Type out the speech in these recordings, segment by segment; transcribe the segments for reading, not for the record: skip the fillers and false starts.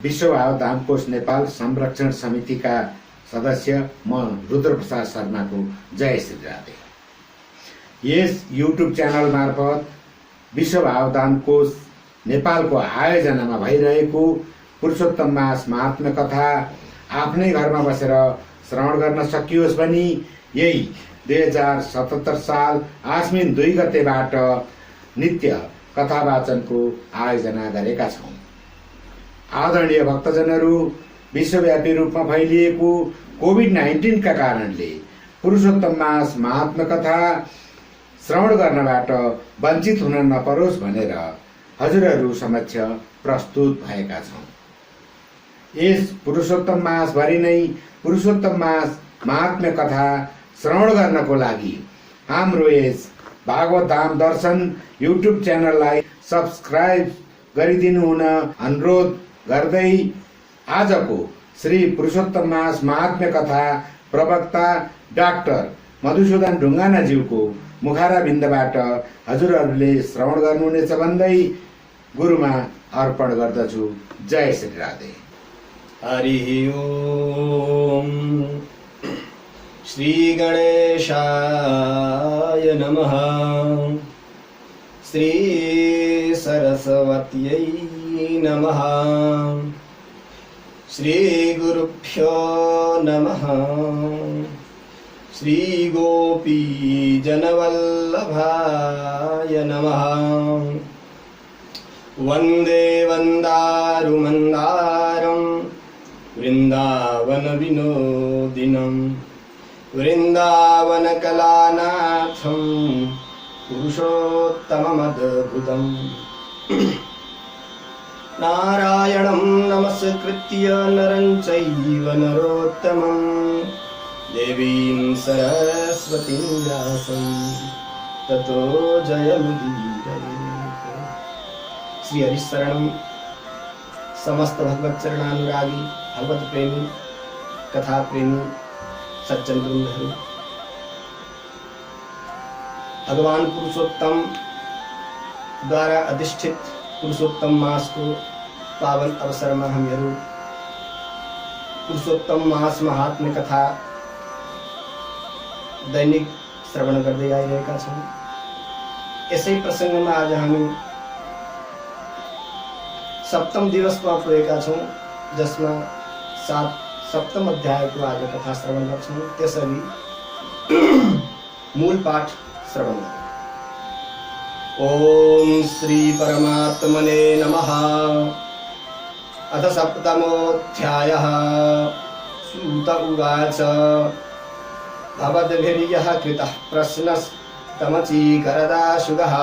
विश्व भावधाम कोष नेपाल संरक्षण समितिका सदस्य म रुद्रप्रसाद शर्माको जय श्री राधे। यस युट्युब च्यानल मार्फत विश्व भावधाम कोष नेपालको आयोजनामा भइरहेको पुरुषोत्तम मास महात्म्य कथा आफ्नै घरमा बसेर श्रवण गर्न सकियोस् भनी यही 2077 साल आश्विन 2 गतेबाट नित्य कथावाचनको आयोजना गरेका छौं। आदरणीय भक्तजनहरू, विश्वव्यापी रूपमा फैलिएको कोभिड-19 का कारणले पुरुषोत्तम मास महात्म्य कथा श्रवण गर्नबाट वञ्चित हुन नपरोस् भनेर हजुरहरू समक्ष प्रस्तुत भएका छौं। यस पुरुषोत्तम मास भरि नै पुरुषोत्तम मास महात्म्य कथा श्रवण गर्नको लागि हाम्रो यस भागवत धाम दर्शन युट्युब च्यानललाई सब्स्क्राइब गरिदिनु हुन अनुरोध गर्दै आजको श्री पुरुषोत्तम मास महात्म्य कथा प्रवक्ता डाक्टर मधुसूदन ढुङ्गानाज्यूको मुखारविन्दबाट हजुरहरूले श्रवण गर्नुहुनेछ भन्दै गुरुमा अर्पण गर्दछु। जय श्री राधे। हरि ओम। श्री गणेशाय नमः। श्री सरस्वत्यै नमः। श्री गुरुभ्यो नमः। श्री गोपी जनवल्लभाय नमः। वन्दे वन्दारुमन्दारं वृन्दावन विनोदिनं वृन्दावन कलानाथं पुरुषोत्तममद्भुतम्। नारायणं नमस्कृत्य नरं चैव नरोत्तमं देवीं सरस्वतीं व्यासं ततो जयमुदीरये। श्री हरिशरणं। समस्त भगवत चरणानुरागी भगवत प्रेमी कथा प्रेमी सज्जन वृंदहरू, भगवान पुरुषोत्तम द्वारा अधिष्ठित पुरुषोत्तम मास को पावन अवसर में हामीहरू पुरुषोत्तम मास महात्म्य कथा दैनिक श्रवण गर्दै आइरहेका छौं। यसै प्रसंगमा आज हामी सप्तम दिवसमा पुगेका छौं, जसमा सप्तम अध्यायको आज कथा श्रवण गर्छौं। त्यसरी मूल पाठ श्रवण गरौँ। ओम श्री परमात्मने नमः। अथ सप्तमोऽध्यायः। सूत उवाच भवद्भिर्यः कृतः प्रश्नस्तमचीकरदाशुगः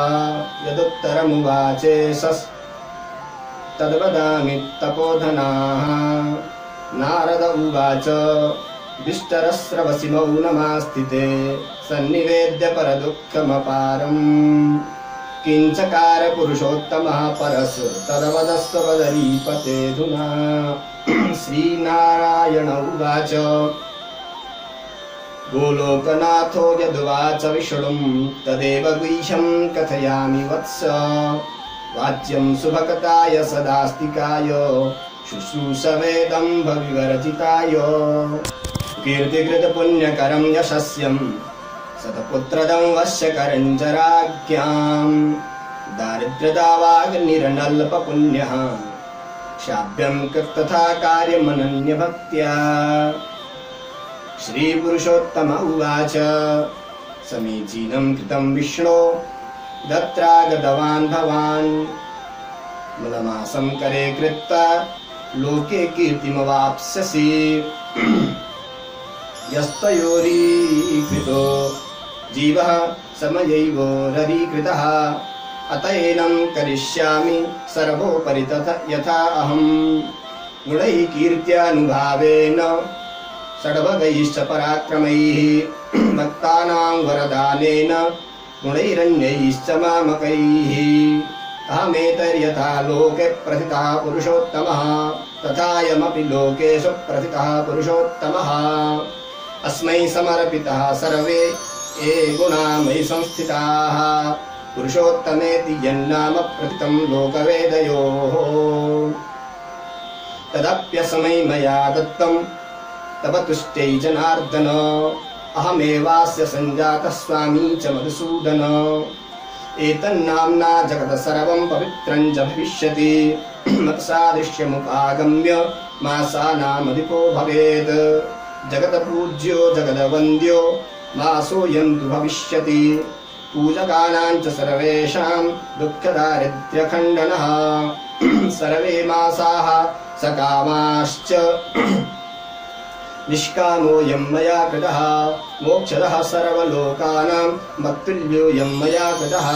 यदुत्तरमुवाचेशस् तद्वदामि तपोधनाः। नारद उवाच विष्टरस्रवसि मौनमास्थिते सन्निवेद्य परदुःखमपारम् किञ्चकार पुरुषोत्तमः परस् तदवदस्व वदरीपतेऽधुना। श्रीनारायण उवाच गोलोकनाथो यदुवाच विष्णुं तदेव गुह्यं कथयामि वत्स। वाच्यं शुभकताय सदास्तिकाय शुश्रूषवेदं भविवर्जिताय कीर्तिकृत पुण्यकरं यशस्यं शतपुत्रदं वश्यकरं च राज्ञां दारिद्र्यदावाग्निरनल्पपुण्यः शाभ्यं तथा कार्यमनन्यभक्त्या। श्रीपुरुषोत्तम उवाच समीचीनं कृतं विष्णो दत्रागतवान् भवान् मदमासं करे कृत्वा लोके कीर्तिमवाप्स्यसि। यस्तयोरीकृतो जीवः समयैव ररीकृतः अतएनं करिष्यामि सर्वोपरि तथा यथा अहं गुणैः कीर्त्यानुभावेन षड्भगैश्च पराक्रमैः भक्तानां वरदानेन गुणैरन्यैश्च मामकैः। अहमेतर्यथा लोके प्रथितः पुरुषोत्तमः तथायमपि लोकेषु प्रथितः पुरुषोत्तमः। अस्मै समर्पितः सर्वे ये गुणा मयि संस्थिताः पुरुषोत्तमेति यन्नाम प्रतितं लोकवेदयोः। तदप्यसमै मया दत्तं तव तुष्टै जनार्दन अहमेवास्य सञ्जातः स्वामी च मधुसूदन एतन्नाम्ना जगत् सर्वं पवित्रं च भविष्यति मत्सादृश्यमुपागम्य मासानामधिपो भवेत् जगत्पूज्यो जगद्वन्द्यो मासोऽयं तु भविष्यति पूजकानां च सर्वेषां दुःखदारिद्र्यखण्डनः सर्वे मासाः सकामाश्च निष्कामोऽयं मया कृतः मोक्षदः सर्वलोकानां मत्तुल्योऽयं मया कृतः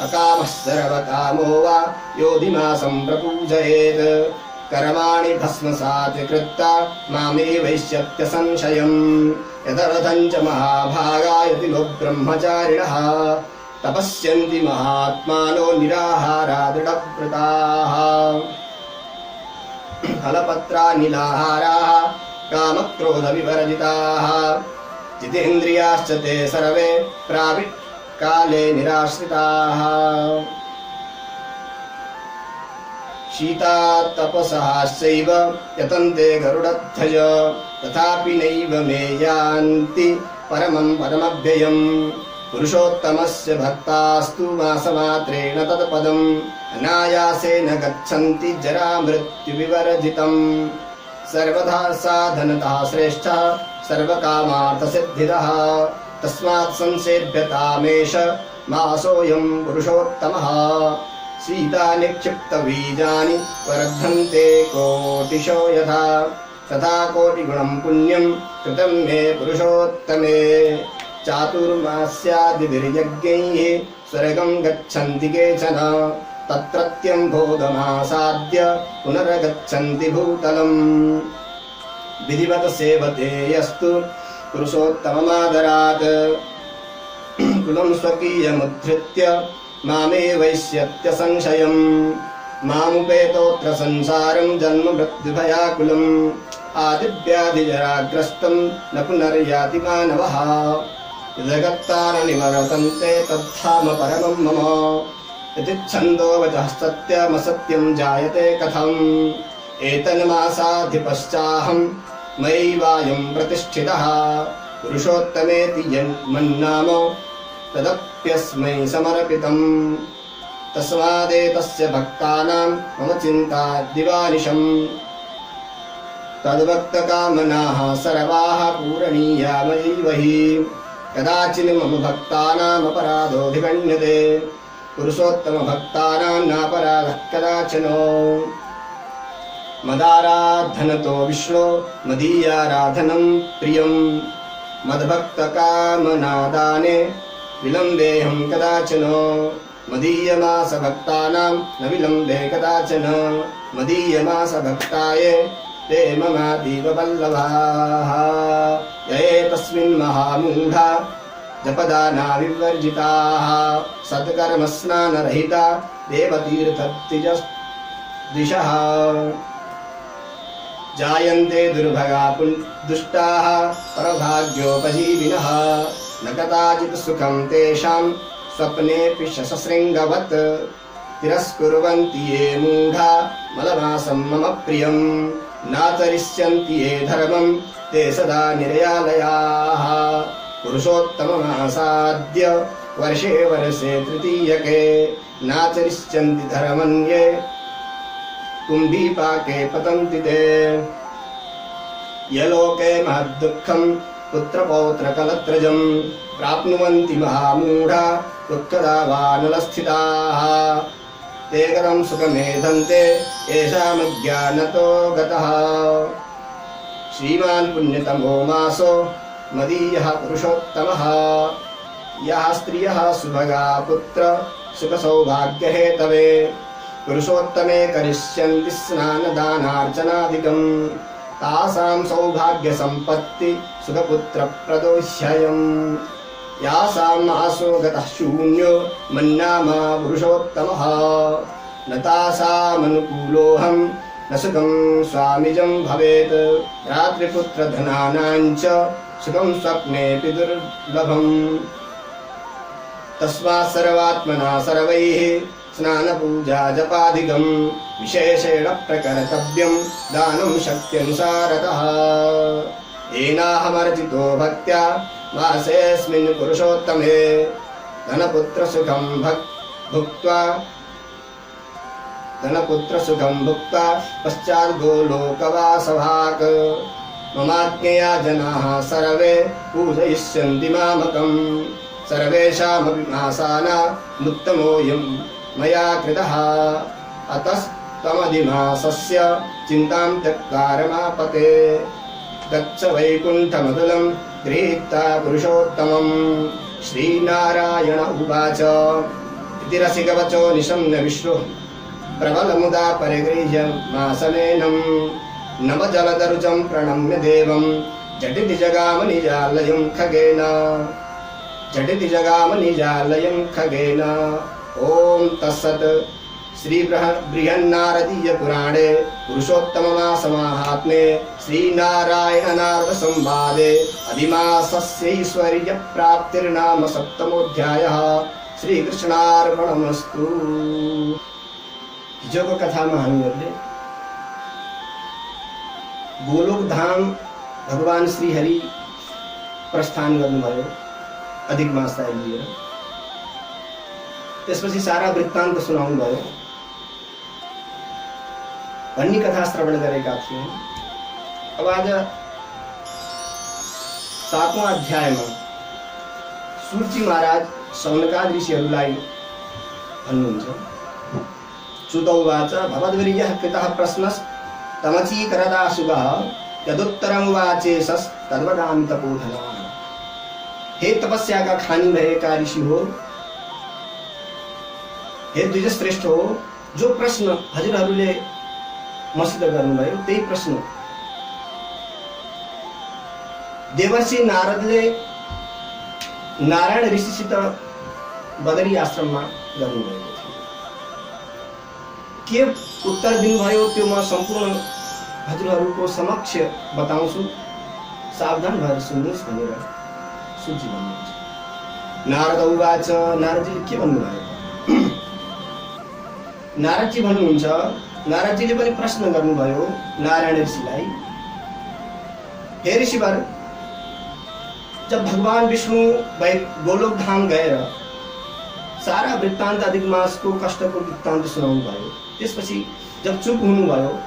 अकामः सर्वकामो वा योधिमासं प्रपूजयेत् कर्माणि भस्मसात् कृत्वा मामेवैष्यत्य संशयम् यदर्थं च महाभागा यतिलो ब्रह्मचारिणः तपस्यन्ति महात्मानो निराहारा दृढव्रताः फलपत्रानिलाहाराः कामक्रोधविवर्जिताः जितेन्द्रियाश्च ते सर्वे प्राविट् काले निराश्रिताः शीतातपसश्चैव यतन्ते गरुडध्वज तथापि नैव मे यान्ति परमं पदमव्ययम् पुरुषोत्तमस्य भक्तास्तु मासमात्रेण तत्पदम् अनायासेन गच्छन्ति जरामृत्युविवर्जितम् सर्वथा साधनतः श्रेष्ठः सर्वकामार्थसिद्धिदः तस्मात् संसेव्यतामेष मासोऽयं पुरुषोत्तमः शीतानिक्षिप्तबीजानि वर्धन्ते कोटिशो यथा तथा कोटिगुणं पुण्यं कृतं मे पुरुषोत्तमे चातुर्मास्यादिभिर्यज्ञैः स्वर्गं गच्छन्ति केचन तत्रत्यं भोगमासाद्य पुनर्गच्छन्ति भूतलम् विधिवत् सेवते यस्तु पुरुषोत्तममादरात् कुलं स्वकीयमुद्धृत्य मामेवैष्यत्य संशयम् मामुपेतोऽत्र संसारं जन्म मृत्युभयाकुलम् आदिव्याधिजराग्रस्तं न पुनर्याति मानवः जगत्तारनिवर्तन्ते तद्धाम परमं मम इति छन्दो वचः सत्यमसत्यं जायते कथम् एतन्मासाधिपश्चाहं मयैवायं प्रतिष्ठितः पुरुषोत्तमेति यन्मन्नाम तदप्यस्मै समर्पितम् तस्मादेतस्य भक्तानां मम चिन्ता दिवानिशम् तद्भक्तकामनाः सर्वाः पूरणीया मयैव हि कदाचिन् मम भक्तानाम् अपराधोऽधिगण्यते पुरुषोत्तमभक्तानां नापराधः कदाचन मदाराधनतो विष्णो मदीयाराधनं प्रियम् मद्भक्तकामनादाने विलम्बेऽहं कदाचन मदीयमासभक्तानां न विलम्बे कदाचन मदीयमासभक्ताये ते ममातीव वल्लभाः ये तस्मिन् महामूढा जपदाना विवर्जिताः सत्कर्मस्नानरहिता देवतीर्थद्विषः जायन्ते दुर्भगा दुष्टाः परभाग्योपजीविनः न कदाचित् सुखं तेषां स्वप्नेऽपि शशशृङ्गवत् तिरस्कुर्वन्ति ये मूढा मलमासं मम प्रियं नाचरिष्यन्ति ये धर्मं ते सदा निर्यालयाः पुरुषोत्तममासाद्य वर्षे वर्षे तृतीयके नाचरिष्यन्ति धर्मं ये कुम्भीपाके पतन्ति ते यलोके महद्दुःखं पुत्रपौत्रकलत्रजं प्राप्नुवन्ति महामूढा दुःखदावानलस्थिताः ते कथं सुखमेधन्ते येषामज्ञानतो गतः श्रीमान् पुण्यतमो मासो मदीयः पुरुषोत्तमः यः स्त्रियः सुभगा पुत्र सुखसौभाग्यहेतवे पुरुषोत्तमे करिष्यन्ति स्नानदानार्चनादिकम् तासां सौभाग्यसम्पत्ति सुखपुत्रप्रदोष्ययम् यासां मासो गतः शून्यो मन्नामा पुरुषोत्तमः न तासामनुकूलोऽहं न सुखं स्वामिजं भवेत् रात्रिपुत्रधनानां च सुखं स्वप्नेऽपि दुर्लभम् तस्मात् सर्वात्मना सर्वैः स्नानपूजा जपादिकं विशेषेण प्रकर्तव्यं दानं शक्त्यनुसारतः येनाहमर्जितो भक्त्या मासेऽस्मिन् पुरुषोत्तमे धनपुत्रसुखं भुक्त्वा पश्चात् गोलोकवासभाक् ममाज्ञया जनाः सर्वे पूजयिष्यन्ति मामकम् सर्वेषामपि मासानामुत्तमोऽयं मया कृतः अतस्त्वमधिमासस्य चिन्तां त्यक्त्वा रमापते गच्छ वैकुण्ठमतुलं गृहीत्वा पुरुषोत्तमम् श्रीनारायण उवाच इति रसिकवचो निशम्य विश्वः प्रबलमुदा परिगृह्य मासनेनं नवजलदरुजं प्रणम्य देवं झटिति जगाम निजालयं खगेन ॐ तत्सत् श्री बृहन्नारदीय पुराणे पुरुषोत्तममासमाहात्म्ये श्रीनारायण नारद संवादे अधिमासस्यैश्वर्य प्राप्तिर्नाम सप्तमोऽध्यायः। श्रीकृष्णार्पणमस्तु। हिजोको कथामा हामीहरूले गोलोक धाम भगवान श्रीहरि प्रस्थान गर्नुभयो अधिक मासलाई लिएर। त्यसपछि सारा वृत्तान्त सुनाउनु भयो भन्ने कथा श्रवण गरेका थियौं। अब आज 7वां अध्यायमा सूर्यजी महाराज शौनकाद ऋषिहरूलाई भन्नुहुन्छ। सुतौवाच भवद्वीर्यः कृतः प्रश्नस्तमचीकरदा शुभः यदुत्तरमुवाचेशस्तद्वदामि तपोधना। हे तपस्या का खानी भएका ऋषि हो, हे द्विजश्रेष्ठ हो, जो प्रश्न हजुरहरूले मसित गर्नुभयो त्यही प्रश्न देवर्षि नारदले नारायण ऋषिसित बदरी आश्रममा गर्नुभएको थियो। के उत्तर दिनुभयो त्यो म सम्पूर्ण हजुरहरूको समक्ष बताउँछु, सावधान भएर सुन्नुहोस् भनेर सूर्यजी भन्नुहुन्छ। नारद उवाच, नारदजीले के भन्नुभयो? नारदजी भन्नुहुन्छ, नारदजीले पनि प्रश्न गर्नुभयो नारायण ऋषिलाई। हे ऋषिवर, जब भगवान विष्णु गोलोक धाम गएर सारा वृत्तान्त अधिक मासको कष्टको वृत्तान्त सुनाउनु भयो, त्यसपछि जब चुप हुनुभयो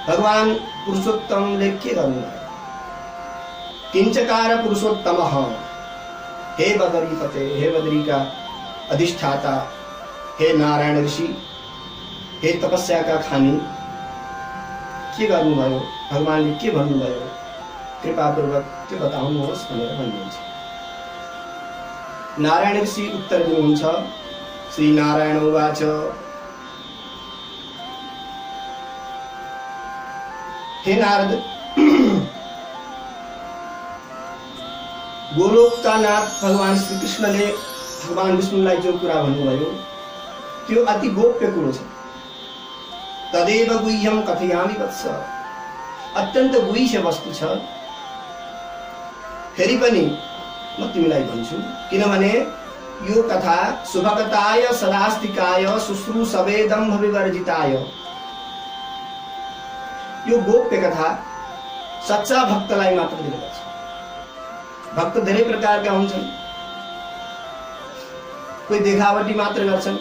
भगवान पुरुषोत्तमले के गर्नुभयो? किंचकार पुरुषोत्तमः, हे बदरीपते, हे बदरीका अधिष्ठाता, हे नारायण ऋषि, हे तपस्या का खानी, के गर्नुभयो? भगवानले के भन्नुभयो? कृपापूर्वक त्यो बताउनुहोस् भनेर भन्नुहुन्छ। नारायण ऋषि उत्तर दिनुहुन्छ। श्री नारायण उवाच, हे नारद, गोलोकका नाथ भगवान श्री कृष्णले भगवान विष्णुलाई जो कुरा भन्नुभयो त्यो अति गोप्य कुरो छ। तदेव गुह्यम कथयामि वत्स, अत्यन्त गुह्य वस्तु छ। फेरि पनि म तिमीलाई भन्छु, किनभने यो कथा शुभकताय सदास्तिकाय शुश्रूषवे दम्भ विवर्जिताय, यो गोप्य कथा सच्चा भक्तलाई मात्र दिएको छ। भक्त धेरै प्रकारका हुन्छन्, कोही देखावटी मात्र गर्छन्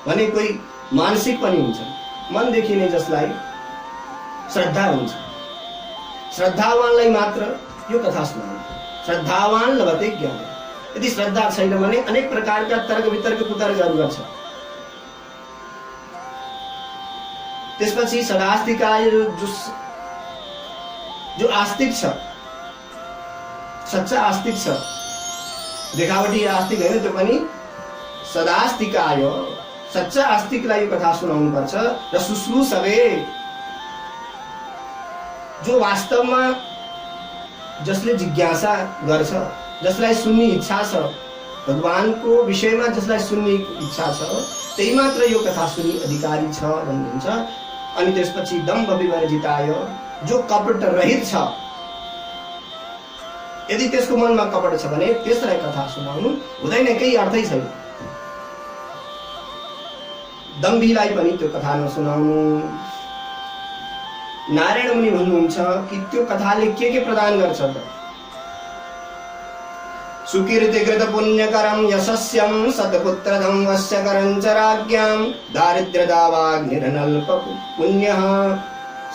भने कोही मानसिक पनि हुन्छन्। मन देखिने जसलाई श्रद्धा हुन्छ, श्रद्धावानलाई मात्र यो कथा सुनाउनु। श्रद्धावान लभते ज्ञान। यदि श्रद्धा छैन भने अनेक प्रकारका तर्क वितर्क कुतर्कहरू गर्छ। त्यसपछि सदास्तिकाय जो आस्तिक छ, सच्चा आस्तिक छ, देखावटी आस्तिक होइन, त्यो पनि सदास्तिकाय सच्चा आस्तिकलाई यो कथा सुनाउनु पर्छ। र शुश्रूषवे, जो वास्तवमा जसले जिज्ञासा गर्छ, जसलाई सुन्ने इच्छा छ, भगवानको विषयमा जसलाई सुन्ने इच्छा छ, त्यही मात्र यो कथा सुन्ने अधिकारी छ भन्नुहुन्छ। अनि त्यसपछि दम्भ विवर्जिताय, जो कपट रहित छ, यदि त्यसको मनमा कपट छ भने त्यसलाई कथा सुनाउनु हुँदैन, केही अर्थै छैन। दम्भीलाई पनि त्यो कथा नसुनाउनु। नारायण मुनि भन्नुहुन्छ कि त्यो कथाले के प्रदान गर्छ त? सुकीर्तिकृत पुण्यकरं यशस्यं सत्पुत्रदं वश्यकरं च राज्ञां दारिद्र्यदावाग्निरनल्प पुण्यः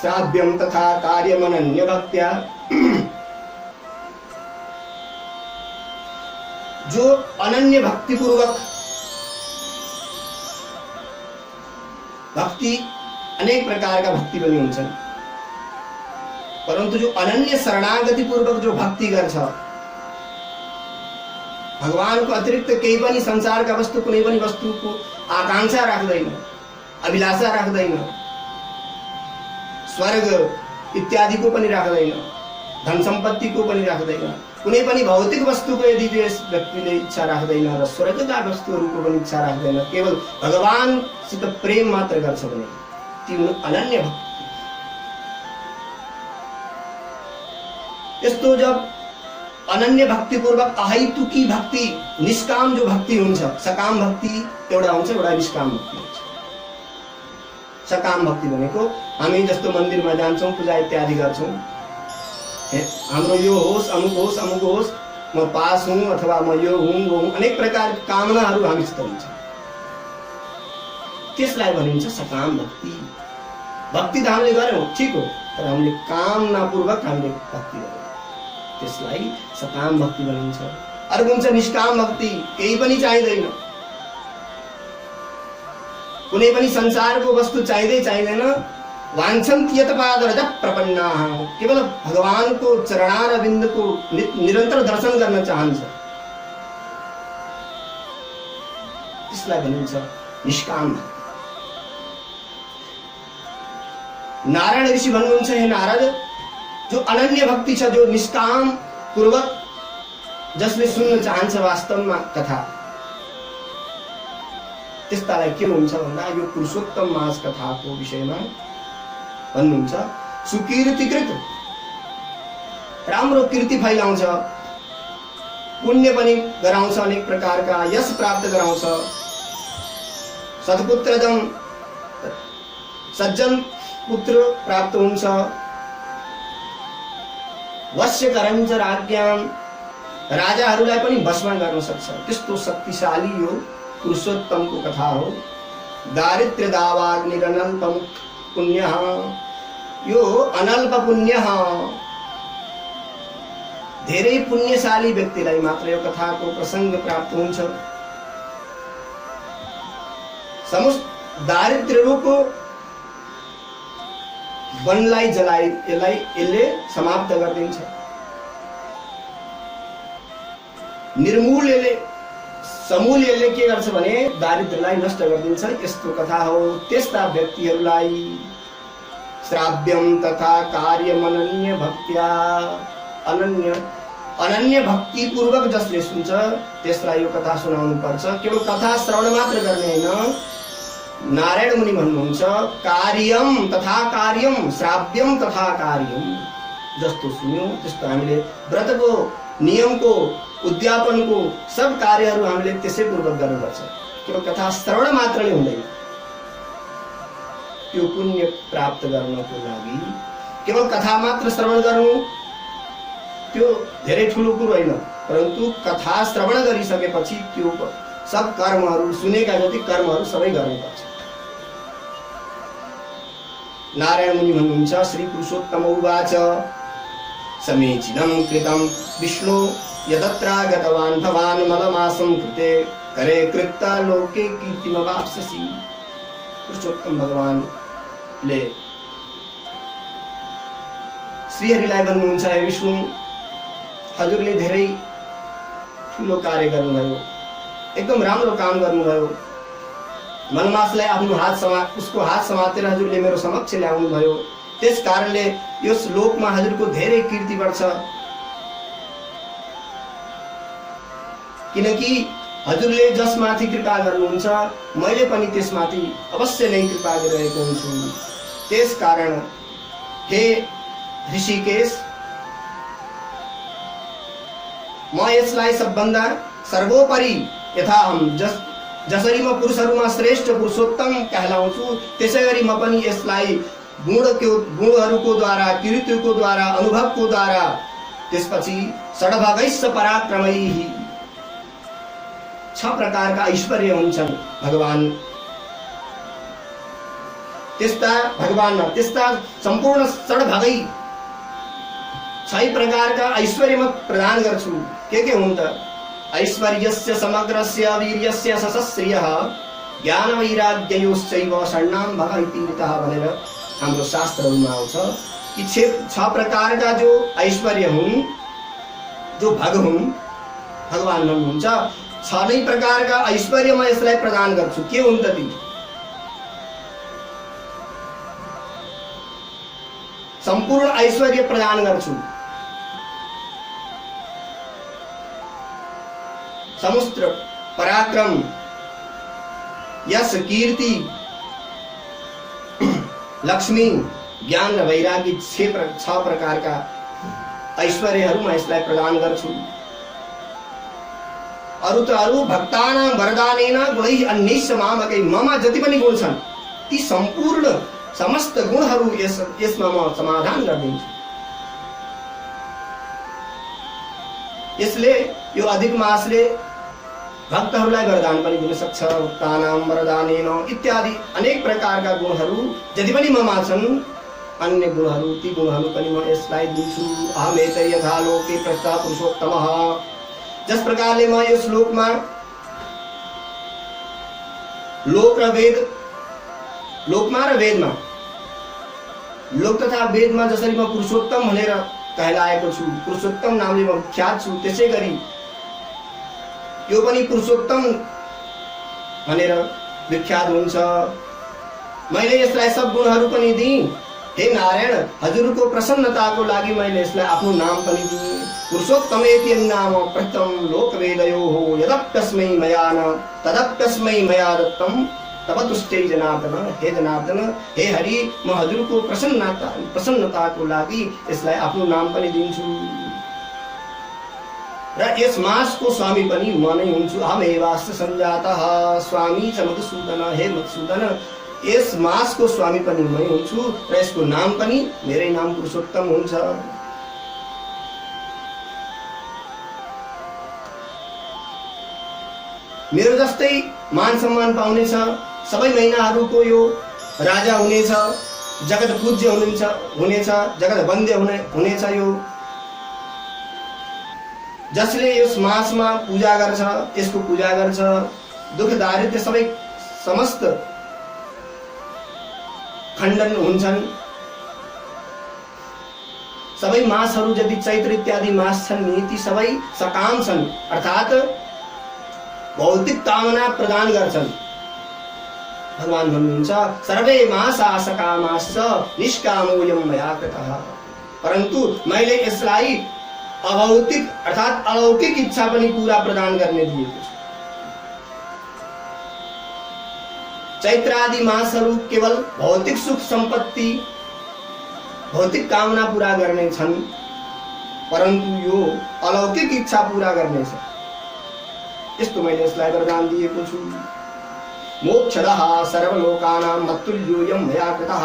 श्राव्यं तथा कार्यमनन्य भक्त्या। जो अनन्य भक्ति पूर्वक, भक्ति अनेक प्रकार का भक्ति पनि हुन्छन्, परन्तु जो अनन्य शरणागति पूर्वक जो भक्ति गर्छ, भगवान को अतिरिक्त केही पनि संसारका वस्तु, कुनै पनि वस्तुको आकांक्षा राख्दैन, अभिलाषा राख्दैन, स्वर्ग इत्यादिको पनि राख्दैन, धन सम्पत्तिको पनि राख्दैन, कुनै पनि भौतिक वस्तुको यदि यस व्यक्तिले इच्छा राख्दैन र स्वर्गका वस्तुहरूको पनि इच्छा राख्दैन, केवल भगवानसित प्रेम मात्र गर्छ भने ती हुन् अनन्य भक्ति। यस्तो जब अनन्य भक्ति पूर्वक अहैतुकी भक्ति, निष्काम जो भक्ति हुन्छ, सकाम भक्ति एउटा हुन्छ, एउटा निष्काम भक्ति हुन्छ। सकाम भक्ति भनेको हामी जस्तो मन्दिरमा जान्छौँ, पूजा इत्यादि गर्छौँ, हाम्रो यो होस्, अमुक होस्, अमुक होस्, म पास हुँ अथवा म यो हुँ वो हुँ, अनेक प्रकार कामनाहरू हामीसित हुन्छ, त्यसलाई भनिन्छ सकाम भक्ति। भक्ति त हामीले गर्यौँ, ठिक हो, तर हामीले कामनापूर्वक हामीले भक्ति गर्यौँ, त्यसलाई सकाम भक्ति भनिन्छ। अर्को हुन्छ निष्काम भक्ति, केही पनि चाहिँदैन, कुनै पनि संसारको वस्तु चाहिँदैन, वाञ्छन्ति यत्पादरज प्रपन्नाः, केवल भगवानको चरणारविन्दको निरन्तर दर्शन गर्न चाहन्छ, त्यसलाई भनिन्छ निष्काम भक्ति। नारायण ऋषि भन्नुहुन्छ, हे नारद, जो अनन्य भक्ति छ, जो निष्काम पूर्वक जसले सुन्न चाहन्छ वास्तवमा कथा, त्यस्तालाई के हुन्छ भन्दा यो पुरुषोत्तम मास कथाको विषयमा भन्नुहुन्छ, सुकीर्तिकृत, राम्रो कीर्ति फैलाउँछ, पुण्य पनि गराउँछ, अनेक प्रकारका यश प्राप्त गराउँछ, सत्पुत्रदं, सज्जन पुत्र प्राप्त हुन्छ, वश्यकरं च राज्ञां, राजाहरूलाई पनि वशमा गर्न सक्छ, त्यस्तो शक्तिशाली यो पुरुषोत्तमको कथा हो। दारिद्र्य दावाग्निरनल्पम पुण्यः, यो अनल्प पुण्यः, धेरै पुण्यशाली व्यक्तिलाई मात्र यो कथाको प्रसंग प्राप्त हुन्छ। समस्त दारिद्र्य रूप वनलाई जलाइ यसले समाप्त गरिदिन्छ, निर्मूल यसले, समूल यसले के गर्छ भने दारिद्र्यलाई नष्ट गरिदिन्छ। यस्तो कथा हो। त्यस्ता व्यक्तिहरूलाई श्राव्यम तथा कार्यमनन्य भक्त्या, अनन्य भक्ति पूर्वक जसले सुन्छ त्यसलाई यो कथा सुनाउनु पर्छ। केवल कथा श्रवण मात्र गर्ने हैन। नारायण मुनि भन्नुहुन्छ, कार्यम तथा कार्यम, श्राव्यम तथा कार्यम, जस्तो सुन्यो त्यस्तो हामीले व्रतको, नियमको, उद्यापनको सब कार्यहरू हामीले त्यसै पूर्वक गर्नुपर्छ। केवल कथा श्रवण मात्रले हुँदैन। त्यो पुण्य प्राप्त गर्नको लागि केवल कथा मात्र श्रवण गर्नु त्यो धेरै ठुलो कुरो होइन, परन्तु कथा श्रवण गरिसकेपछि त्यो सब कर्महरू, सुनेका जति कर्महरू सबै गर्नुपर्छ। नारायण मुनि भन्नुहुन्छ, श्री पुरुषोत्तम उवाच, समीचीनं कृतं विष्णु यदत्रागतवान् भवान् मलमासं कृते करे कृत्ता लोके कीर्तिमवाप्स्यसि। पुरुषोत्तम भगवानले श्रीहरिलाई भन्नुहुन्छ, हे विष्णु, हजुरले धेरै ठुलो कार्य गर्नुभयो, एकदम राम्रो काम गर्नुभयो। मलमासलाई आफ्नो उसको हात समातेर हजुरले मेरो समक्ष ल्याउनु भयो। त्यस कारणले यस लोकमा हजुरको धेरै कीर्ति बढ्छ, किनकि हजुरले जसमाथि कृपा गर्नुहुन्छ मैले पनि त्यसमाथि अवश्य नै कृपा गरिरहेको हुन्छु। त्यस कारण हे ऋषिकेश, म यसलाई सबभन्दा सर्वोपरि यथा हम जसरी म पुरुषहरूमा श्रेष्ठ पुरुषोत्तम कहलाउँछु, त्यसै गरी म पनि यसलाई गुणहरूको द्वारा, कृत्यको द्वारा, अनुभवको द्वारा, त्यसपछि षड्भगैश्च पराक्रमैः 6 प्रकारका ऐश्वर्य हुन्छन् भगवान। त्यस्ता सम्पूर्ण षड्भगै 6 प्रकारका ऐश्वर्य म प्रदान गर्छु। के हुन् त? ऐश्वर्यस्य समग्रस्य वीर्यस्य सशस्त्रियः ज्ञान वैराग्ययोश्चैव षण्णाम भग इति ऋतः भनेर हाम्रो शास्त्रहरूमा आउँछ कि 6 प्रकारका जो ऐश्वर्य हुन्, जो भग हुन्, भगवान हुनुहुन्छ। 6 प्रकारका ऐश्वर्य म यसलाई प्रदान गर्छु। के हुन् त ती? सम्पूर्ण ऐश्वर्य प्रदान गर्छु। समस्त पराक्रम, यश, कीर्ति, लक्ष्मी, ज्ञान र वैराग्य 6 प्रकारका ऐश्वर्यहरू म यसलाई प्रदान गर्छु। अरू भक्तानां वरदानेन गुणैः अन्यैश्च मामकै, ममा जति पनि गुण छन् ती सम्पूर्ण समस्त गुणहरू यसमा म समाधान गरिदिन्छु। यसले यो अधिक मासले भक्तहरूलाई वरदान पनि दिन सक्छ। भक्तानां वरदानेन इत्यादि अनेक प्रकारका गुणहरू जति पनि ममा छन्, अन्य गुणहरू, ती गुणहरू पनि म यसलाई दिन्छु। अहमेतै यथा लोके प्रस्ता पुरुषोत्तमः, जस प्रकारले म यो श्लोकमा लोकमा र वेदमा, लोक तथा वेदमा जसरी म पुरुषोत्तम भनेर कहलाएको छु, पुरुषोत्तम नामले म विख्यात छु, त्यसै गरी यो पनि पुरुषोत्तम भनेर विख्यात हुन्छ। मैले यसलाई सब गुणहरू पनि दिएँ। हे नारायण, हजुरको प्रसन्नताको लागि मैले यसलाई आफ्नो नाम पनि दिएँ। पुरुषोत्तमेति नाम प्रथम लोकवेदयोः यदप्यस्मै मया न तदप्यस्मै मया दत्तम तब तुष्टै जनार्दन। हे जनार्दन, हे हरि, म हजुरको प्रसन्नताको लागि यसलाई आफ्नो नाम पनि दिन्छु। र यस मासको स्वामी पनि म नै हुन्छु। अहमेवास्य सञ्जातः स्वामी च मधुसूदन। हे मधुसूदन, यस मासको स्वामी पनि मै हुन्छु र यसको नाम पनि मेरै नाम पुरुषोत्तम हुन्छ। मेरो जस्तै मान सम्मान पाउनेछ, सबै महिनाहरूको यो राजा हुनेछ, जगत पूज्य हुनेछ, जगत वन्द्य हुनेछ। यो जसले यस मासमा पूजा गर्छ, यसको पूजा गर्छ, दुख दारिद्र्य सबै समस्त खण्डन हुन्छन्। सबै मासहरू जति चैत्र इत्यादि मास छन् नि, ती सबै सकाम छन्, अर्थात भौतिक कामना प्रदान गर्छन्। भगवान भन्नुहुन्छ सर्वे मासा सकामाश्च निष्कामोऽयं मया कृतः। परन्तु मैले यसलाई अभौतिक अर्थात अलौकिक इच्छा पनि पूरा प्रदान गर्ने दिएको छु। चैत्र आदि मासहरू केवल भौतिक सुख सम्पत्ति, भौतिक कामना पूरा गर्ने छन्, परन्तु यो अलौकिक इच्छा पूरा गर्ने छ। यस्तो मैले यसलाई वरदान दिएको छु। मोक्षदः सर्वलोकानां मत्तुल्योऽयं मया कृतः।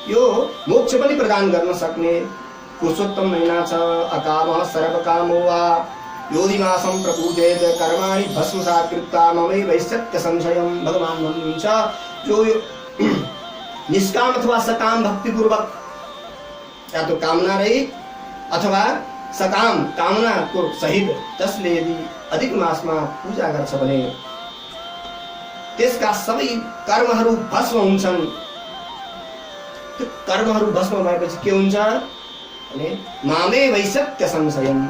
यो मोक्ष पनि प्रदान गर्न सक्ने पुरुषोत्तम महिना छ। अकामः सर्वकामो वा योदिमासं प्रपूजेत कर्माणि भस्मसात् कृत्वा ममैवैश्यत्य संशयम्। भगवान भन्नुहुन्छ जो निष्काम अथवा सकाम भक्ति पूर्वक, या तो कामना रहित अथवा सकाम कामना को सहित जसले यदि अधिक मासमा पूजा गर्छ भने त्यसका सबै कर्महरू भस्म हुन्छन्। त्यो कर्महरू भस्म भएपछि के हुन्छ भने मामे वैसत्य संशयम्,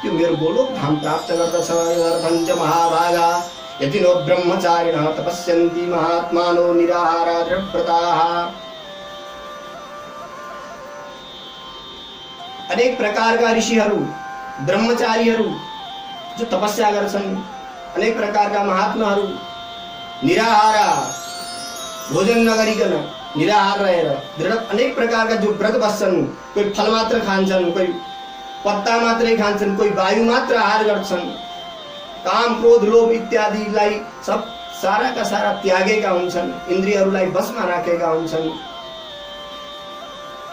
त्यो मेरो गोलोक धाम प्राप्त गर्दछ। यदर्थञ्च महाभागा यदि नो ब्रह्मचारिणः तपस्यन्ति महात्मानो निराहारा दृढव्रताः। अनेक प्रकारका ऋषिहरू, ब्रह्मचारीहरू जो तपस्या गर्छन्, अनेक प्रकारका महात्माहरू निराहारा, भोजन नगरिकन निराहार रहेर दृढ अनेक प्रकारका जो व्रत बस्छन्, कोही फल मात्र खान्छन्, कोही पत्ता मात्रै खान्छन्, कोही वायु मात्र आहार गर्छन्, काम क्रोध लोभ इत्यादिलाई सब साराका सारा त्यागेका हुन्छन्, इन्द्रियहरूलाई बसमा राखेका हुन्छन्।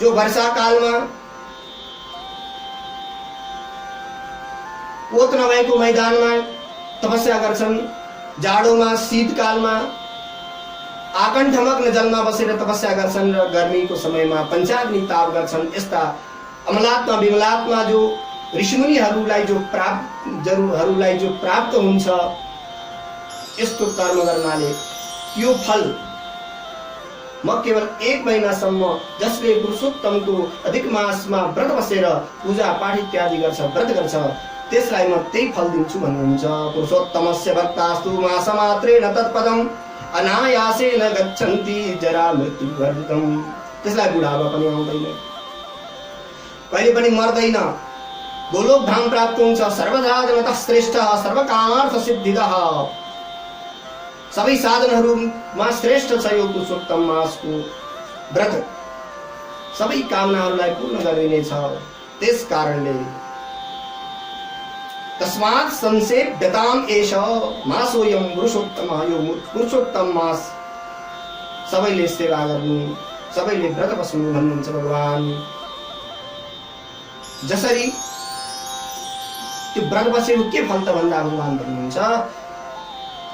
जो वर्षाकालमा पोत नभएको मैदानमा तपस्या गर्छन्, जाडोमा शीतकालमा आकण्ठमग्न जलमा बसेर तपस्या गर्छन् र गर्मीको समयमा पञ्चाग्नि ताप गर्छन्, यस्ता अमलात्मा विमलात्मा जो ऋषिमुनिहरूलाई जो प्राप्त हुन्छ, यस्तो कर्म गर्नाले यो फल म केवल 1 महिनासम्म जसले पुरुषोत्तमको अधिक मासमा व्रत बसेर पूजा पाठ इत्यादि गर्छ, व्रत गर्छ, त्यसलाई म त्यही फल दिन्छु भन्नुहुन्छ। पुरुषोत्तमस्य भक्तास्तु मासमात्रेण तत्पदम् अनायासेन गच्छन्ति जरा मृत्यु वर्जितम्। त्यसलाई बुढावा पनि आउँदैन, कहिले पनि मर्दैन, गोलोक धाम प्राप्त हुन्छ। सर्वसाधनतः श्रेष्ठ सर्वकामार्थ सिद्धिदः। सबै साधनहरूमा श्रेष्ठ छ यो पुरुषोत्तम मासको व्रत, सबै कामनाहरूलाई पूर्ण गरिनेछ। त्यस कारणले तस्मात् संसेव्यताम् एष मासोऽयं पुरुषोत्तमः। यो पुरुषोत्तम मास सबैले सेवा गर्नु, सबैले व्रत बस्नु भन्नुहुन्छ भगवान। जसरी त्यो व्रत बसेको के फल त भन्दा भगवान भन्नुहुन्छ,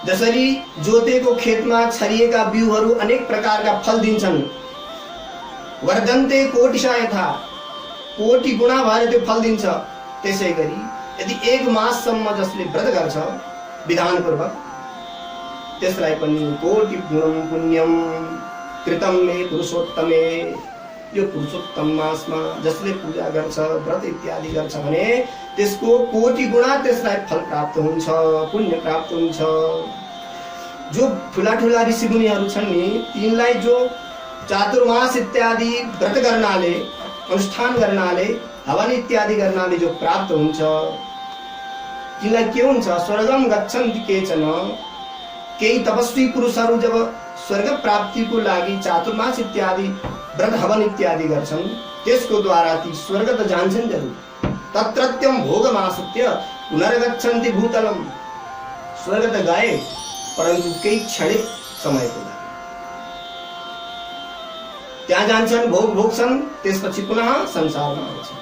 जसरी जोतेको खेतमा छरिएका बिउहरू अनेक प्रकारका फल दिन्छन्, वर्धन्ते कोटिशा यथा, कोटि गुणा भएर त्यो फल दिन्छ, त्यसै गरी यदि 1 माससम्म जसले व्रत गर्छ विधानपूर्वक, त्यसलाई पनि कोटि गुणम पुण्यम कृतम मे पुरुषोत्तमे। यो पुरुषोत्तम मासमा जसले पूजा गर्छ, व्रत इत्यादि गर्छ भने त्यसको कोटि गुणा त्यसलाई फल प्राप्त हुन्छ, पुण्य प्राप्त हुन्छ। जो ठुला ठुला ऋषिमुनिहरू छन् नि, तिनलाई जो चातुर्मास इत्यादि व्रत गर्नाले, अनुष्ठान गर्नाले, हवन इत्यादि गर्नाले जो प्राप्त हुन्छ, तिनलाई के हुन्छ, स्वर्गम गच्छन्ति केचन। केही तपस्वी पुरुषहरू जब स्वर्ग प्राप्तिको लागि चातुर्मास इत्यादि व्रत हवन इत्यादि गर्छन्, त्यसको द्वारा ती स्वर्ग त जान्छन् जरुर। तत्रत्यम भोगमाश्रित्य पुनर्गच्छन्ति भूतलम। स्वर्ग त गए, परन्तु केही क्षणिक समयको लागि त्यहाँ जान्छन्, भोग भोग्छन्, त्यसपछि पुनः संसारमा आउँछन्।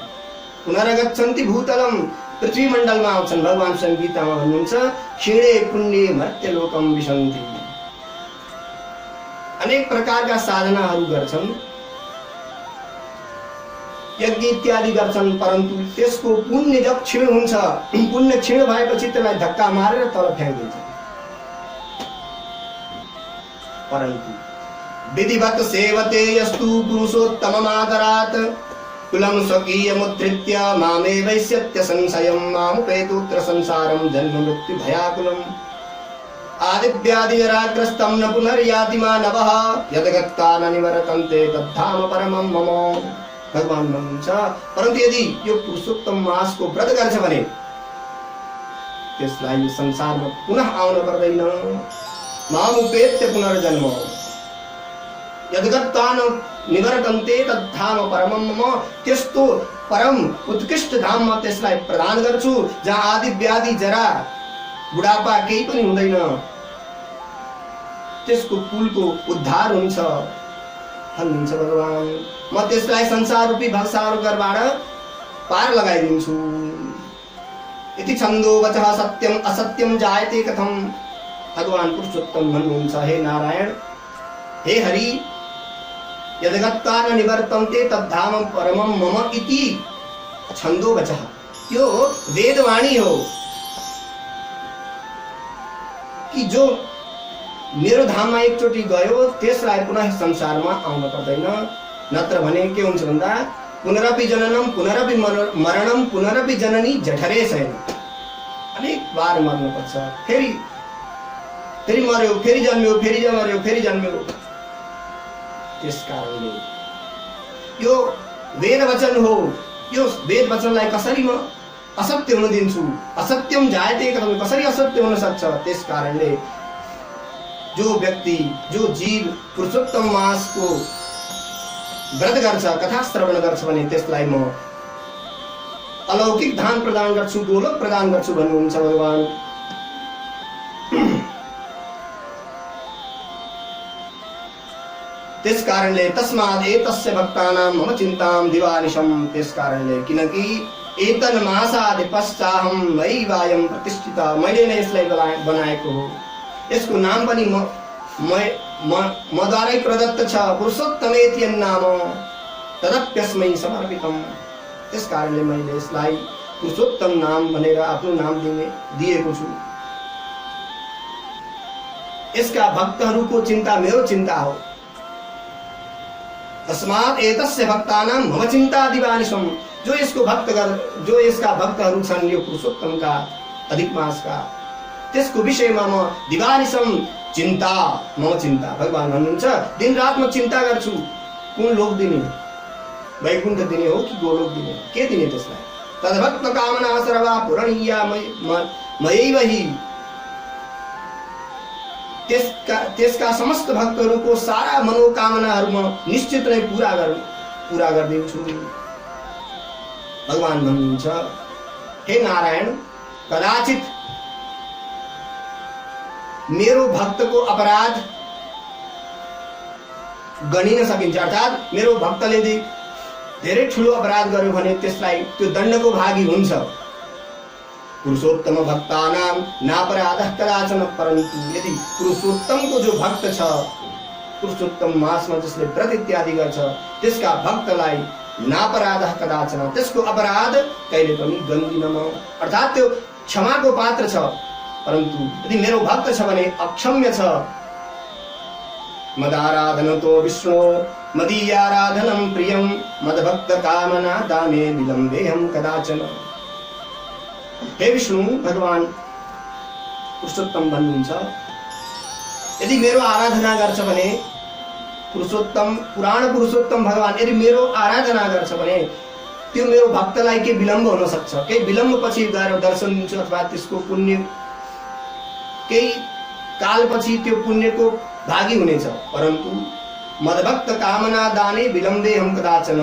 पुनर्गच्छन्ति भूतलम, पृथ्वी मण्डलमा आउँछन्। भगवान स्वयं गीतामा भन्नुहुन्छ, क्षीणे पुण्ये मर्त्यलोकम विशन्ति। अनेक प्रकारका साधनाहरू गर्छन्, यज्ञ इत्यादि गर्छन्, परन्तु त्यसको पुण्य जब क्षीण हुन्छ, पुण्य क्षीण भएपछि त्यसलाई धक्का मारेर तल फ्याँकिदिन्छ। परन्तु विधिवत सेवते यस्तु पुरुषोत्तममादरात् कुलं स्वकीयमुद्धृत्य मामेवैष्यत्य संशयं मामुपेतुत्र संसारं जन्म मृत्यु भयाकुलम् आदिव्याधिजराग्रस्तं न पुनर्याति मानवः यद्गत्वा न निवर्तन्ते तद्धाम परमं मम। भगवान भन्नुहुन्छ, परन्तु यदि यो पुरुषोत्तम मासको व्रत गर्छ भने त्यसलाई यो संसारमा पुनः आउन पर्दैन। मामुपेत्य पुनर्जन्म यद्गत्वा न निवर्तन्ते तद्धाम परमं मम। त्यस्तो परम उत्कृष्ट धाममा त्यसलाई प्रदान गर्छु, जहाँ आदि व्याधि जरा बुढापा केही पनि हुँदैन, त्यसको कुलको उद्धार हुन्छ भन्नुहुन्छ भगवान। म त्यसलाई संसार रूपी भवसागरबाट पार लगाइदिन्छु। इति छन्दो वचः सत्यम असत्यम जायते कथम। भगवान पुरुषोत्तम भन्नुहुन्छ, हे नारायण, हे हरि, यद्गत्वा न निवर्तन्ते तद्धाम परमं मम इति छन्दो वचः। यो वेदवाणी हो कि जो मेरो धाममा एकचोटि गयो त्यसलाई पुनः संसारमा आउन पर्दैन। नत्र भने के हुन्छ भन्दा पुनरपि जननम पुनरपि मरणम पुनरपि जननी जठरे शयन। अनेक बार मर्नु पर्छ, फेरि मर्यो, फेरि जन्म्यो, फेरि मर्यो, फेरि जन्म्यो। त्यस कारणले यो वेद वचन हो। यो वेद वचनलाई कसरी म असत्य हुन दिन्छु? असत्यम जायते कथम, कसरी असत्य हुन सक्छ? त्यस कारणले जो व्यक्ति, जो जीव पुरुषोत्तम मासको व्रत गर्छ, कथा श्रवण गर्छ भने त्यसलाई म अलौकिक धाम प्रदान गर्छु, गोलोक प्रदान गर्छु भन्नुहुन्छ भगवान। त्यस कारणले तस्मात् एतस्य भक्तानां मम चिन्तां दिवानिशं, त्यस कारणले किनकि एतन मासादि पश्चाहम मयिवायम प्रतिष्ठिता, मैले नै यसलाई बनाएको हो। यसको नाम पनि मद्वारै प्रदत्त छ, पुरुषोत्तमेति नाम तदप्यस्मै समर्पितम। त्यस कारणले मैले यसलाई पुरुषोत्तम नाम भनेर आफ्नो नाम दिएको छु। यसका भक्तहरूको चिन्ता मेरो चिन्ता हो। तस्मात् एतस्य भक्तानां मम चिन्ता दिवानिशम, जो यसका भक्तहरू छन् यो पुरुषोत्तमका अधिक मासका, त्यसको विषयमा म दिवानिशम चिन्ता, मम चिन्ता। भगवान भन्नुहुन्छ दिन रात म चिन्ता गर्छु, कुन लोक दिने, वैकुण्ठ दिने हो कि गोलोक दिने, के दिने त्यसलाई। तद्भक्त कामना सर्वा पूरणीया मयैव हि, त्यसका समस्त भक्तहरूको सारा मनोकामनाहरू म निश्चित नै पूरा गरिदिन्छु। भगवान भन्नुहुन्छ हे नारायण, कदाचित मेरो भक्तको अपराध गनिन सकिन्छ, अर्थात् मेरो भक्तले यदि धेरै ठुलो अपराध गर्यो भने त्यसलाई त्यो दण्डको भागी हुन्छ। पुरुषोत्तम भक्तानां नापराधः कदाचन, परन्तु यदि पुरुषोत्तमको जो भक्त छ, पुरुषोत्तम मासमा जसले व्रत इत्यादि गर्छ, त्यसका भक्तलाई नापराधः कदाचन, त्यसको अपराध कहिले पनि गन्दिन म, अर्थात् त्यो क्षमाको पात्र छ। परन्तु यदि मेरो भक्त छ भने अक्षम्य छ। मदाराधनतो विष्णु मदीयाराधनं प्रियं, मदभक्त कामना दाने विलम्बेहम कदाचन। हे विष्णु, भगवान पुरुषोत्तम भन्नुहुन्छ यदि मेरो आराधना गर्छ भने, पुरुषोत्तम पुराण पुरुषोत्तम भगवान यदि मेरो आराधना गर्छ भने त्यो मेरो भक्तलाई के विलम्ब हुन सक्छ, केही विलम्ब पछि गएर दर्शन दिन्छु अथवा त्यसको पुण्य केही कालपछि त्यो पुण्यको भागी हुनेछ। परन्तु मदभक्त कामना दाने विलम्बे हम कदाचन,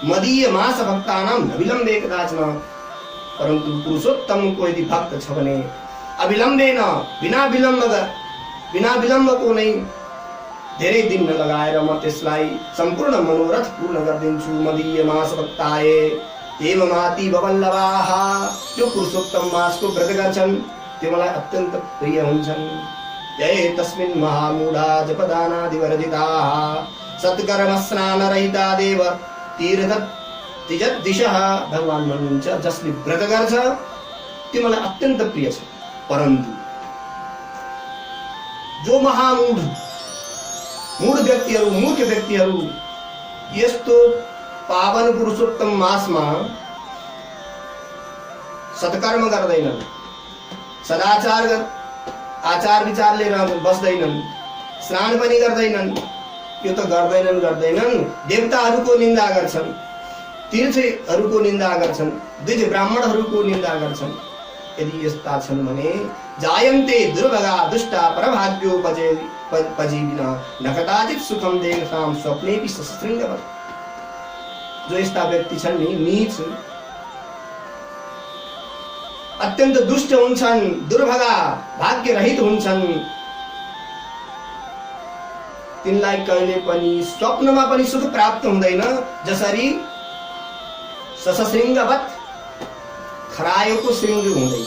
मदीय मास भक्तानां न विलम्बे कदाचन। परन्तु पुरुषोत्तमको यदि भक्त छ भने अविलम्बेन, बिना विलम्बको नै धेरै दिन लगाएर म त्यसलाई सम्पूर्ण मनोरथ पूर्ण गरिदिन्छु। मदीय मास भक्ताये एवमाति बवल्लभाः, जो पुरुषोत्तम मासको व्रत गर्छन् त्यो मलाई अत्यन्त प्रिय हुन्छन्। ये तस्मिन् महामूढा जपदानादिवर्जिताः, सत्कर्म स्नान रहिता देव तीर्थ दिशः। भगवान भन्नुहुन्छ जसले व्रत गर्छ त्यो मलाई अत्यन्त प्रिय छ। परन्तु जो मूढ व्यक्तिहरू, मूर्ख व्यक्तिहरू यस्तो पावन पुरुषोत्तम मासमा सत्कर्म गर्दैनन्, आचार विचारले बस्दैनन्, स्नान पनि गर्दैनन्, यो त गर्दैनन्, देवताहरूको निन्दा गर्छन्, तीर्थहरूको निन्दा गर्छन्, द्विज ब्राह्मणहरूको निन्दा गर्छन्। यदि यस्ता छन् भने जायन्ते दुर्भगा दुष्टा परभाग्योपजीविना न कदाचित सुखम देहताम स्वप्नेपि सशृङ्गवत्। जो यस्ता व्यक्ति छन् नि नीच, अत्यन्त दुष्ट हुन्छन्, दुर्भगा, भाग्य रहित हुन्छन्, तिनलाई कहिले पनि स्वप्नमा पनि सुख प्राप्त हुँदैन। जसरी सशृङ्गवत्, खरायोको सिंह हुँदैन,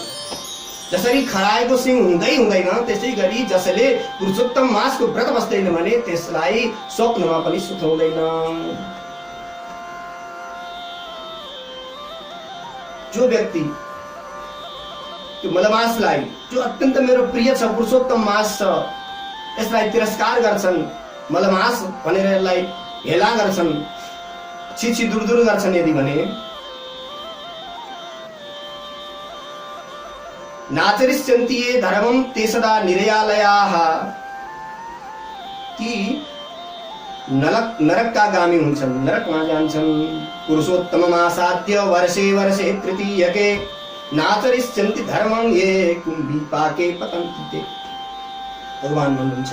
जसरी खरायोको सिंह हुँदैन त्यसै गरी जसले पुरुषोत्तम मासको व्रत बस्दैन भने त्यसलाई स्वप्नमा पनि सुख हुँदैन। जो व्यक्ति त्यो मलमासलाई, जो अत्यन्त मेरो प्रिय छ, पुरुषोत्तम मास छ, यसलाई तिरस्कार गर्छन्, मलमास भनेर यसलाई हेला गर्छन्, छिछि दूर गर्छन्, यदि भने नाचरिष्यन्ति ये धर्मं ते सदा निरयालयाः, ती नरकका गामी हुन्छन्, नरकमा जान्छन्। पुरुषोत्तम मासाद्य वर्षे वर्षे तृतीयके नाचरिष्यन्ति धर्मं ये कुम्भीपाके पतन्ति ते। भगवान भन्नुहुन्छ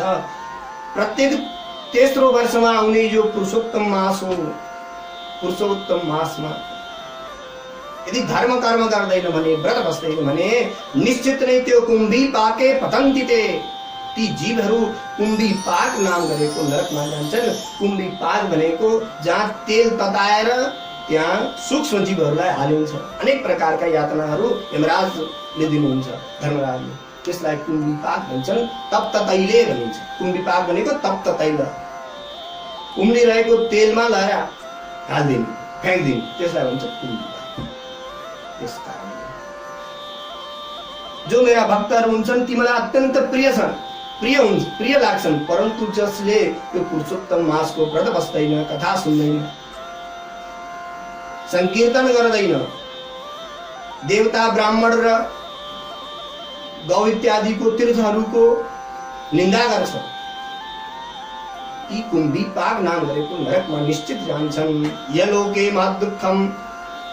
प्रत्येक तेस्रो वर्षमा आउने जो पुरुषोत्तम मास हो, पुरुषोत्तम मासमा यदि धर्म कर्म गर्दैन भने, व्रत बस्दैन भने निश्चित नै त्यो कुम्भी पाके पतन्ति ते, ती जीवहरू कुम्भी पाक नाम गरेको नरकमा जान्छन्। कुम्भी पाक भनेको जहाँ तेल तताएर त्यहाँ सूक्ष्म जीवहरूलाई हालिन्छ। अनेक प्रकारका यातनाहरू यमराजले दिनुहुन्छ धर्मराजले, त्यसलाई कुम्भी पाक भन्छन्। तप्त तैले भनिन्छ। कुम्भी पाक भनेको तप्त तैल, उम्लिरहेको तेलमा लगाएर हालिदिनु, फ्याँकिदिनु, त्यसलाई भन्छ कुम्भी पाक। त्यस कारणले जो मेरा भक्तहरू हुन्छन् ती मलाई अत्यन्त प्रिय छन्, प्रिय लाग्छन्, परन्तु जसले यो पुरुषोत्तम मासको व्रत बस्दैन, कथा सुन्दैन, संकीर्तन गर्दैन, देवता ब्राह्मण र गौ इत्यादिको तीर्थहरूको निन्दा गर्छ, ती कुम्भी पाक नाम गरेको नरकमा निश्चित जान्छन्। यलोके महद्दुःखम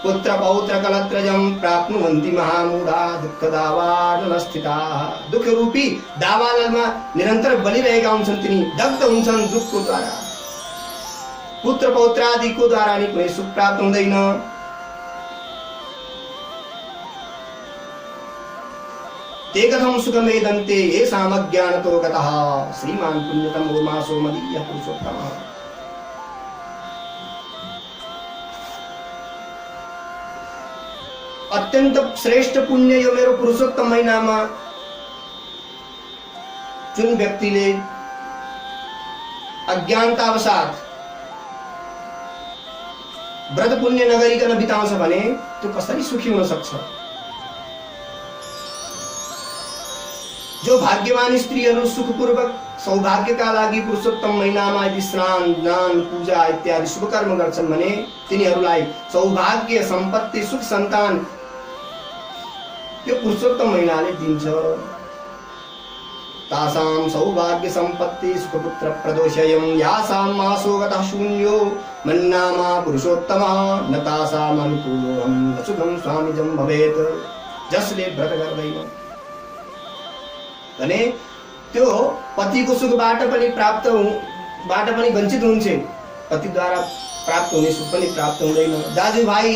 पुत्र पौत्र कलत्रजम प्राप्नुवन्ति महामूढा दुःखदावानलस्थिताः। दुःख रूपी दावानलमा निरन्तर बलिरहेका हुन्छन्, तिनी दग्ध हुन्छन् दुःखको द्वारा। पुत्र पौत्र आदिको द्वारा नि कुनै सुख प्राप्त हुँदैन। ते कथं सुखमेदन्ते येषाम् अज्ञानतो गतः श्रीमान् पुण्यतमो मासो मदीयः पुरुषोत्तमः। अत्यंत श्रेष्ठ पुण्य यो मेरो पुरुषोत्तम महिनामा जुन व्यक्तिले अज्ञानतावसाथ व्रत पुण्य नगरिकन बिताउँछ भने त्यो कसरी सुखी हुन सक्छ। जो भाग्यवान स्त्रीहरू सुखपूर्वक सौभाग्यका लागि पुरुषोत्तम महिनामा यदि स्नान दान पूजा इत्यादि शुभ कर्म गर्छन् भने तिनीहरूलाई सौभाग्य सम्पत्ति सुख सन्तान यो पुरुषोत्तम महिनाले दिन्छ। तासां सौभाग्य सम्पत्ति सुखपुत्र प्रदोषयं यासां मासो गतः शून्यो मन्नामा पुरुषोत्तमः न तासाम् अनुकूलोऽहं न सुखं स्वामिजं भवेत्। जसले व्रत गर्दैन भने त्यो पतिको सुखबाट पनि वञ्चित हुन्छ, पतिद्वारा प्राप्त हुने सुख पनि प्राप्त हुँदैन, दाजुभाइ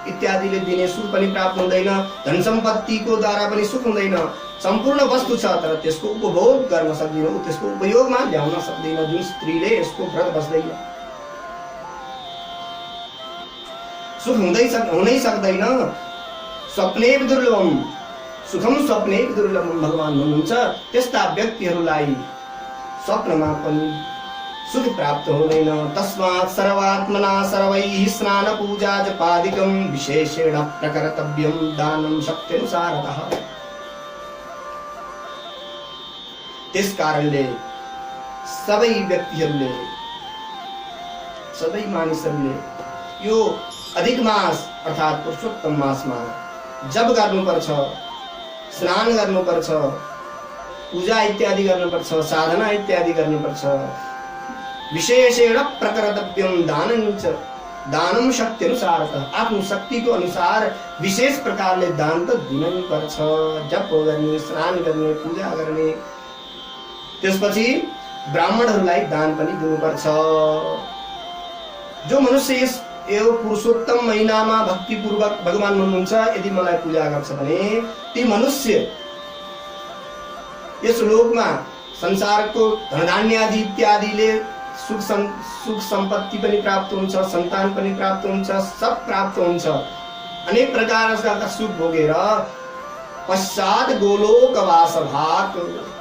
इत्यादिले दिने सुख पनि प्राप्त हुँदैन, धन सम्पत्तिको द्वारा पनि सुख हुँदैन। सम्पूर्ण वस्तु छ तर त्यसको उपभोग गर्न सक्दैन, त्यसको उपयोगमा ल्याउन सक्दैन जुन स्त्रीले यसको व्रत बस्दैन। सुख हुनै सक्दैन। स्वप्ने दुर्लभम सुखम स्वप्ने दुर्लभम भगवान भन्नुहुन्छ। त्यस्ता व्यक्तिहरूलाई स्वप्नमा पनि सुख प्राप्त हुँदैन। तस्मात् सर्वात्मना सर्वैः स्नान पूजा जपादिकं विशेषेण प्रकर्तव्यं दानं शक्त्यनुसारतः। त्यस कारणले सबै व्यक्तिहरूले सबै मानिसहरूले यो अधिक मास अर्थात् पुरुषोत्तम मासमा जप गर्नुपर्छ, स्नान गर्नुपर्छ, पूजा इत्यादि गर्नुपर्छ, साधना इत्यादि गर्नुपर्छ। विशेषेण प्रकर्तव्यं दानं शक्ति अनुसारतः। आफ्नो शक्तिको अनुसार विशेष प्रकारले दान त दिनै पर्छ। जप गर्ने, स्नान गर्ने, पूजा गर्ने, त्यसपछि ब्राह्मणहरूलाई दान पनि दिनुपर्छ। जो मनुष्य यो पुरुषोत्तम महिनामा भक्तिपूर्वक भगवान भन्नुहुन्छ यदि मलाई पूजा गर्छ भने ती मनुष्य यस लोकमा संसारको धनधान्य आदि इत्यादिले सुख सम्पत्ति पनि प्राप्त हुन्छ, सन्तान पनि प्राप्त हुन्छ, सब प्राप्त हुन्छ। अनेक प्रकारका सुख भोगेर पश्चात गोलोकवास भाग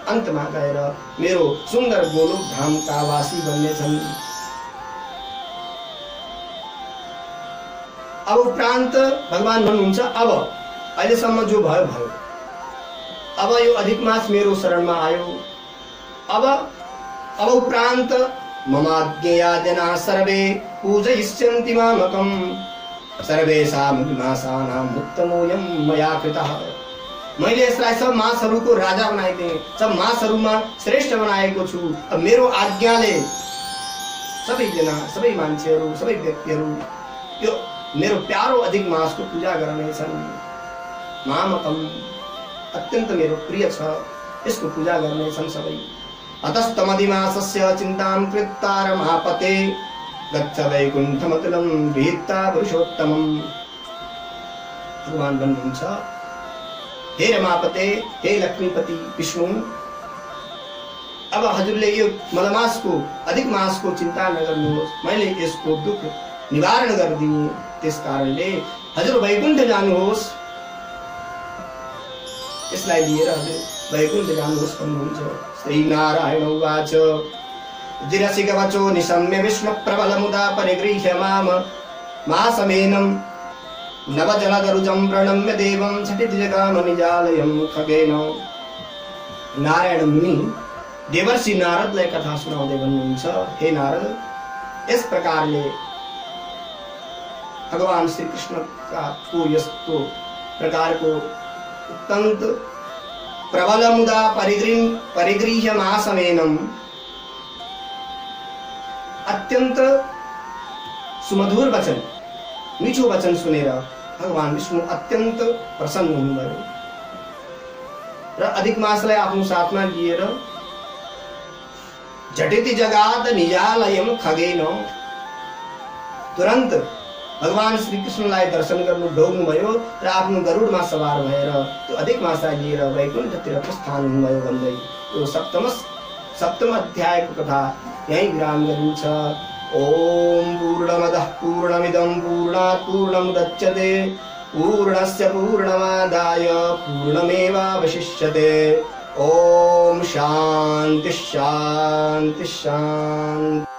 अन्तमा गएर मेरो सुन्दर गोलोक धामका वासी बन्नेछन्। अब उपरान्त भगवान भन्नुहुन्छ अब अहिलेसम्म जो भयो भयो, अब यो अधिक मास मेरो शरणमा आयो। अब उपरान्त ममाज्ञया जना सर्वे पूजयिष्यन्ति मामकं सर्वेषां मासानां उत्तमोऽयं मया कृतः। मैले यसलाई सब मासहरूको राजा बनाइदिएँ, सब मासहरूमा श्रेष्ठ बनाएको छु। अब मेरो आज्ञाले सबैजना, सबै मान्छेहरू, सबै व्यक्तिहरू यो मेरो प्यारो अधिक मासको पूजा गर्नेछन्। मामकम अत्यन्त मेरो प्रिय छ, यसको पूजा गर्नेछन् सबै। अतस्तमधिमासस्य चिन्तां कृत्वा रमापते गच्छ वैकुण्ठमतुलं गृहीत्वा पुरुषोत्तमम्। भगवान भन्नुहुन्छ हे रमापते, हे लक्ष्मीपति विष्णु, अब हजुरले यो मदमासको अधिक मासको चिन्ता नगर्नुहोस्, मैले यसको दुःख निवारण गरिदिएँ, त्यस कारणले हजुर वैकुण्ठ जानुहोस्। यसलाई लिएर हजुर वैकुण्ठ जानुहोस् भन्नुहुन्छ। श्रीनारायण उवाच जिरसिकवचो निशम्य विष्णु प्रबल मुदा परिगृह्य माम मासमेनं नवजलदरुजं प्रणम्य देवं झटिति जगाम निजालयं खगेन। नारायण मुनि देवर्षि नारदलाई कथा सुनाउँदै भन्नुहुन्छ, हे नारद, यस प्रकारले भगवान श्री कृष्णका को यस्तो प्रकारको अत्यन्त प्रबल मुदा परिगृह्य महासमेनम अत्यन्त सुमधुर वचन, मिठो वचन सुनेर भगवान विष्णु अत्यन्त प्रसन्न हुनुभयो र अधिक मासलाई आफ्नो साथमा लिएर झटिति जगाद निजालयम खगेन, तुरन्त भगवान श्री कृष्णलाई दर्शन गर्नु दौड्नुभयो र आफ्नो गरुडमा सवार भएर त्यो अधिक मासलाई लिएर वैकुण्ठतिर प्रस्थान हुनुभयो भन्दै यो सप्तम अध्यायको कथा यही विराम गरिन्छ। ओम पूर्णमदः पूर्णमिदं पूर्णात् पूर्णमुदच्यते पूर्णस्य पूर्णमादाय पूर्णमेवावशिष्यते। ओम शांति शांति शांति।